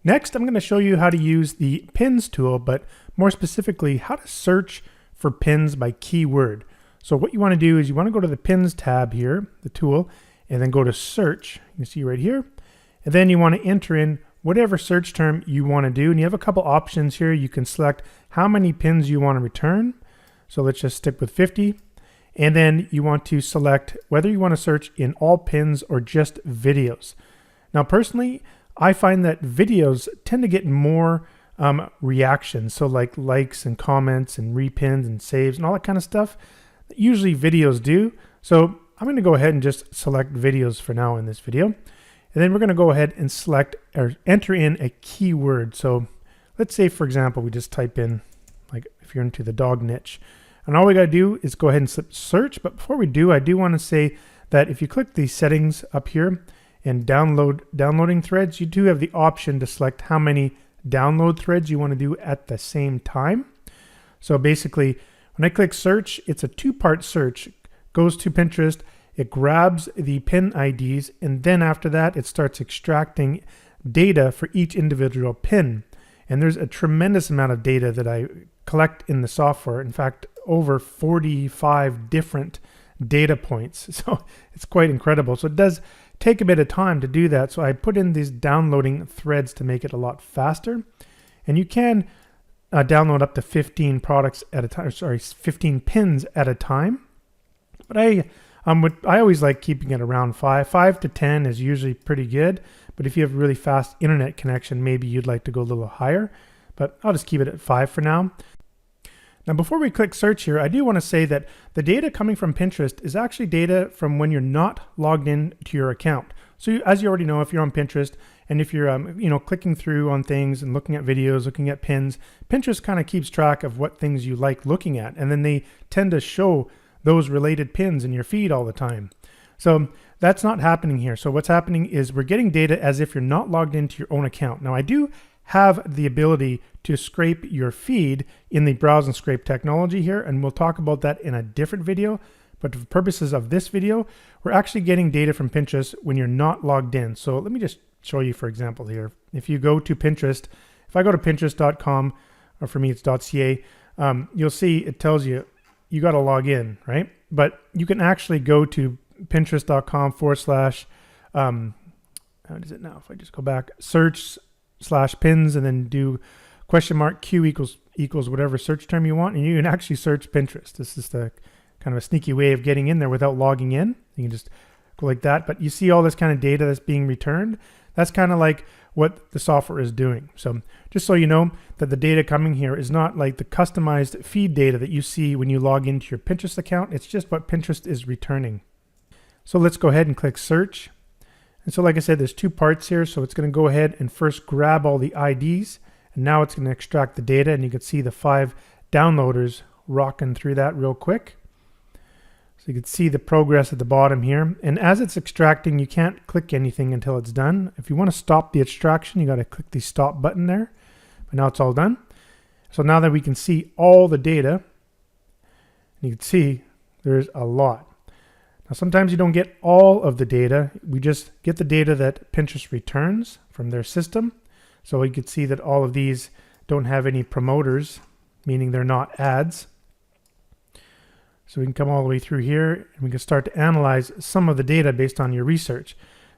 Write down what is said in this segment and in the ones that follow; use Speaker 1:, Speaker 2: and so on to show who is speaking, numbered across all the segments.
Speaker 1: Next, I'm going to show you how to use the pins tool, but more specifically, how to search for pins by keyword. So what you want to do is you want to go to the pins tab here, the tool, and then go to search. You can see right here. And then you want to enter in whatever search term you want to do. And you have a couple options here. You can select how many pins you want to return. So let's just stick with 50. And then you want to select whether you want to search in all pins or just videos. Now, personally, I find that videos tend to get more reactions. So like likes and comments and repins and saves and all that kind of stuff. Usually videos do. So I'm going to go ahead and just select videos for now in this video. And then we're going to go ahead and select or enter in a keyword. So let's say, for example, we just type in, like if you're into the dog niche. And all we got to do is go ahead and search. But before we do, I do want to say that if you click the settings up here and downloading threads, you do have the option to select how many download threads you want to do at the same time. So basically, when I click search, it's a two-part search. It goes to Pinterest, it grabs the pin IDs, and then after that, it starts extracting data for each individual pin. And there's a tremendous amount of data that I collect in the software. In fact, over 45 different data points. So it's quite incredible. So it does take a bit of time to do that. So I put in these downloading threads to make it a lot faster. And you can download up to 15 products at a time, 15 pins at a time. But I always like keeping it around 5. 5 to 10 is usually pretty good. But if you have a really fast internet connection, maybe you'd like to go a little higher. But I'll just keep it at 5 for now. Now, before we click search here, I do want to say that the data coming from Pinterest is actually data from when you're not logged in to your account. So as you already know, if you're on Pinterest and if you're clicking through on things and looking at videos, looking at pins, Pinterest kind of keeps track of what things you like looking at. And then they tend to show those related pins in your feed all the time. So that's not happening here. So what's happening is we're getting data as if you're not logged into your own account. Now, I do have the ability to scrape your feed in the browse and scrape technology here, and we'll talk about that in a different video. But for purposes of this video, we're actually getting data from Pinterest when you're not logged in. So let me just show you, for example, here. If you go to Pinterest, if I go to pinterest.com, or for me it's .ca, you'll see it tells you you got to log in, right? But you can actually go to pinterest.com / how does it now? If I just go back, search /pins and then do $Q equals whatever search term you want, and you can actually search Pinterest. This is the kind of a sneaky way of getting in there without logging in. You can just go like that, but you see all this kind of data that's being returned. That's kind of like what the software is doing. So just so you know that the data coming here is not like the customized feed data that you see when you log into your Pinterest account. It's just what Pinterest is returning. So let's go ahead and click search. And so like I said, there's two parts here. So it's going to go ahead and first grab all the IDs, and now it's going to extract the data, and you can see the 5 downloaders rocking through that real quick. So you can see the progress at the bottom here. And as it's extracting, you can't click anything until it's done. If you want to stop the extraction, you got to click the stop button there. But now it's all done. So now that we can see all the data, you can see there's a lot. Now, sometimes you don't get all of the data. We just get the data that Pinterest returns from their system. So you can see that all of these don't have any promoters, meaning they're not ads. So we can come all the way through here and we can start to analyze some of the data based on your research.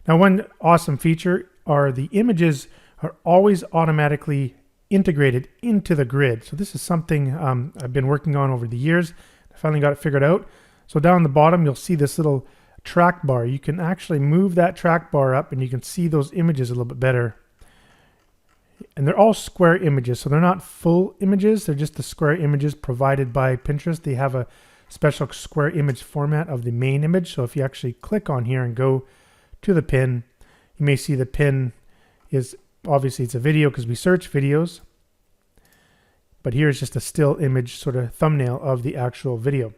Speaker 1: Now, one awesome feature are the images are always automatically integrated into the grid. So this is something I've been working on over the years. I finally got it figured out. So down the bottom, you'll see this little track bar. You can actually move that track bar up and you can see those images a little bit better. And they're all square images. So they're not full images. They're just the square images provided by Pinterest. They have a special square image format of the main image. So if you actually click on here and go to the pin, you may see the pin is obviously it's a video because we search videos. But here's just a still image sort of thumbnail of the actual video.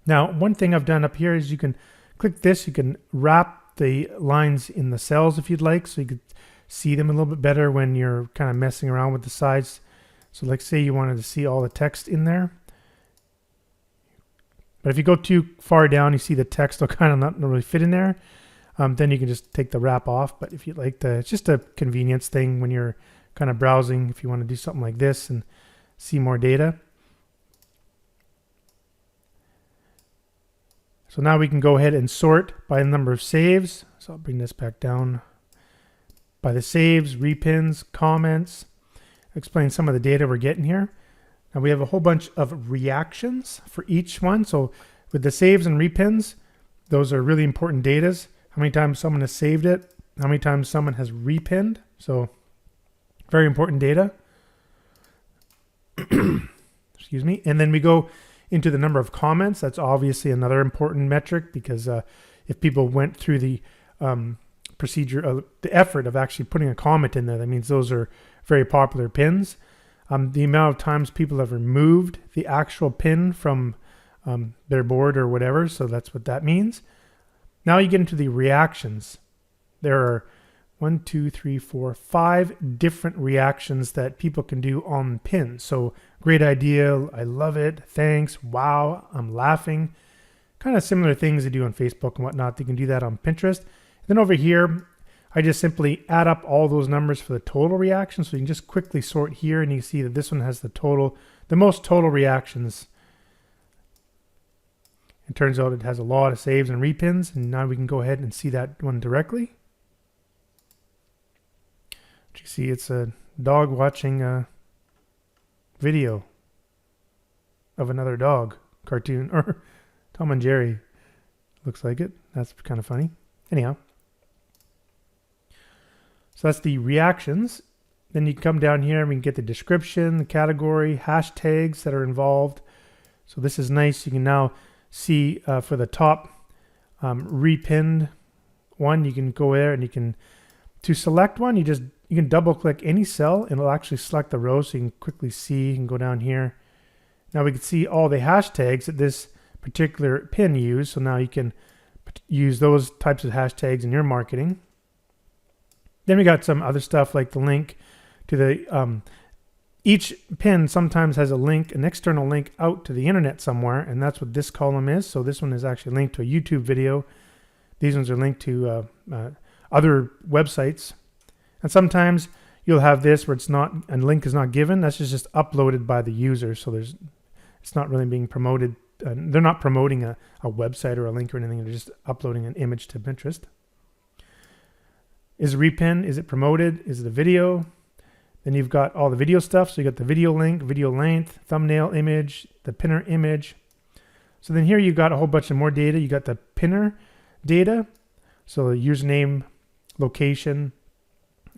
Speaker 1: Now, one thing I've done up here is you can click this. You can wrap the lines in the cells if you'd like, so you could see them a little bit better when you're kind of messing around with the size. So like say you wanted to see all the text in there. But if you go too far down, you see the text will kind of not really fit in there. then you can just take the wrap off. But if you like it's just a convenience thing when you're kind of browsing, if you want to do something like this and see more data. So now we can go ahead and sort by the number of saves. So I'll bring this back down. By the saves, repins, comments. Explain some of the data we're getting here. Now we have a whole bunch of reactions for each one. So with the saves and repins, those are really important data. How many times someone has saved it, how many times someone has repinned. So very important data. Excuse me. And then we go into the number of comments. That's obviously another important metric, because if people went through the procedure, the effort of actually putting a comment in there, that means those are very popular pins. The amount of times people have removed the actual pin from their board or whatever, so that's what that means. Now you get into the reactions. There are 1, 2, 3, 4, 5 different reactions that people can do on pins. So great idea, I love it, thanks, wow, I'm laughing. Kind of similar things they do on Facebook and whatnot. They can do that on Pinterest. And then over here, I just simply add up all those numbers for the total reaction. So you can just quickly sort here, and you see that this one has the most total reactions. It turns out it has a lot of saves and repins, and now we can go ahead and see that one directly. You see it's a dog watching a video of another dog cartoon, or Tom and Jerry, looks like it. That's kind of funny. Anyhow, so that's the reactions. Then you come down here and we can get the description, the category, hashtags that are involved. So this is nice. You can now see for the top repinned one, you can go there and you can, to select one, you can double click any cell and it'll actually select the row, so you can quickly see. You can go down here. Now we can see all the hashtags that this particular pin used. So now you can use those types of hashtags in your marketing. Then we got some other stuff like the link to the each pin sometimes has a link, an external link out to the internet somewhere, and that's what this column is. So this one is actually linked to a YouTube video. These ones are linked to other websites. And sometimes you'll have this where it's not, a link is not given. That's just uploaded by the user. So it's not really being promoted. They're not promoting a website or a link or anything. They're just uploading an image to Pinterest. Is repin, is it promoted? Is it a video? Then you've got all the video stuff. So you got the video link, video length, thumbnail image, the pinner image. So then here you've got a whole bunch of more data. You got the pinner data. So the username, location,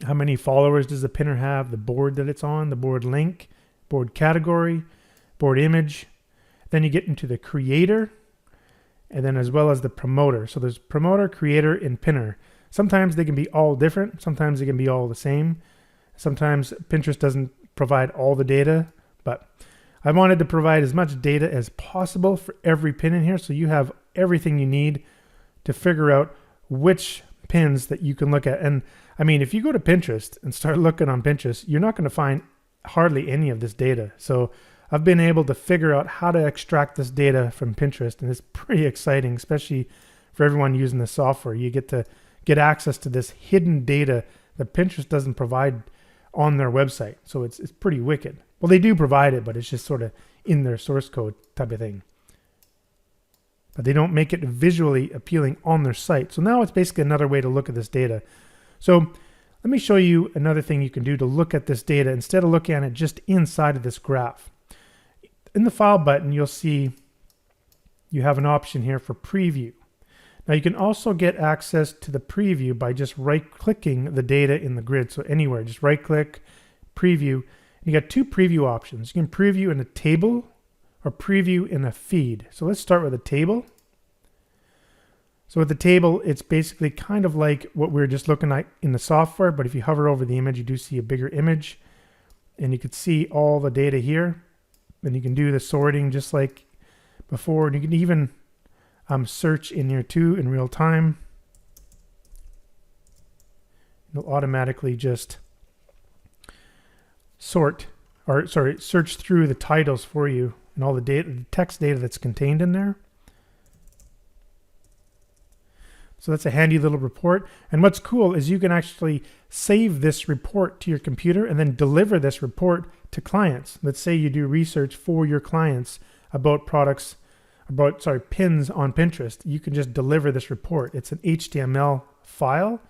Speaker 1: how many followers does the pinner have, the board that it's on, the board link, board category, board image. Then you get into the creator, and then as well as the promoter. So there's promoter, creator, and pinner. Sometimes they can be all different. Sometimes they can be all the same. Sometimes Pinterest doesn't provide all the data, but I wanted to provide as much data as possible for every pin in here, so you have everything you need to figure out which pins that you can look at. And I mean, if you go to Pinterest and start looking on Pinterest, you're not going to find hardly any of this data. So I've been able to figure out how to extract this data from Pinterest, and it's pretty exciting, especially for everyone using the software. You get to get access to this hidden data that Pinterest doesn't provide on their website. So it's pretty wicked. Well, they do provide it, but it's just sort of in their source code type of thing. But they don't make it visually appealing on their site. So now it's basically another way to look at this data. So let me show you another thing you can do to look at this data instead of looking at it just inside of this graph. In the File button, you'll see you have an option here for Preview. Now you can also get access to the preview by just right-clicking the data in the grid. So anywhere, just right-click, Preview. You got two preview options. You can preview in a table or preview in a feed. So let's start with a table. So with the table, it's basically kind of like what we were just looking at in the software, but if you hover over the image, you do see a bigger image, and you can see all the data here. Then you can do the sorting just like before, and you can even search in here too in real time. It'll automatically just search through the titles for you and all the data, the text data that's contained in there. So that's a handy little report. And what's cool is you can actually save this report to your computer and then deliver this report to clients. Let's say you do research for your clients about pins on Pinterest. You can just deliver this report. It's an HTML file.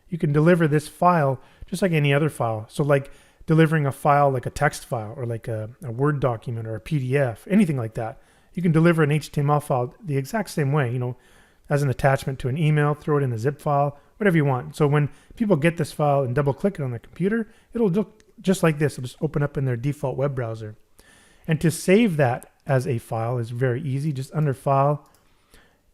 Speaker 1: You can deliver this file just like any other file. So like delivering a file like a text file or like a Word document or a PDF, anything like that. You can deliver an HTML file the exact same way, you know, as an attachment to an email, throw it in a zip file, whatever you want. So when people get this file and double click it on their computer, it'll look just like this. It'll just open up in their default web browser. And to save that as a file is very easy. Just under File,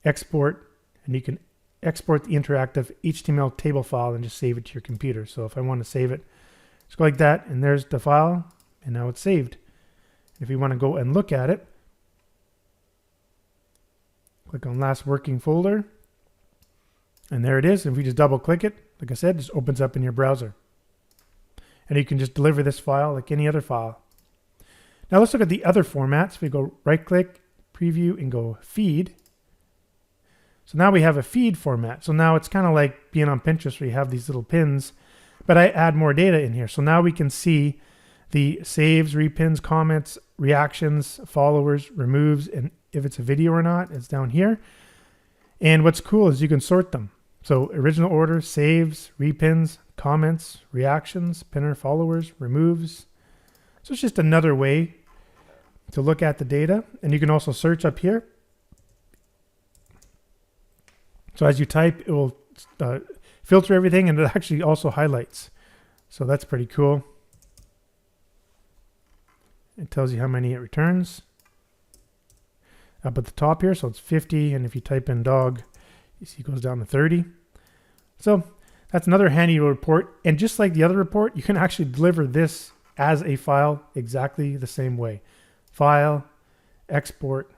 Speaker 1: Export, and you can export the interactive HTML table file and just save it to your computer. So if I want to save it, just go like that, and there's the file, and now it's saved. If you want to go and look at it, click on last working folder, and there it is. And if we just double click it, like I said, it just opens up in your browser. And you can just deliver this file like any other file. Now let's look at the other formats. We go right click, preview, and go feed. So now we have a feed format. So now it's kind of like being on Pinterest where you have these little pins, but I add more data in here. So now we can see the saves, repins, comments, reactions, followers, removes, and if it's a video or not, it's down here. And what's cool is you can sort them. So original order, saves, repins, comments, reactions, pinner, followers, removes. So it's just another way to look at the data. And you can also search up here. So as you type, it will filter everything, and it actually also highlights. So that's pretty cool. It tells you how many it returns up at the top here. So it's 50. And if you type in dog, you see it goes down to 30. So that's another handy report. And just like the other report, you can actually deliver this as a file exactly the same way. File, export,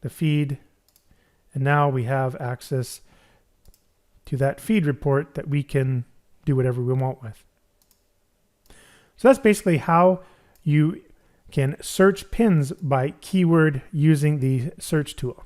Speaker 1: the feed, and now we have access to that feed report that we can do whatever we want with. So that's basically how you can search pins by keyword using the search tool.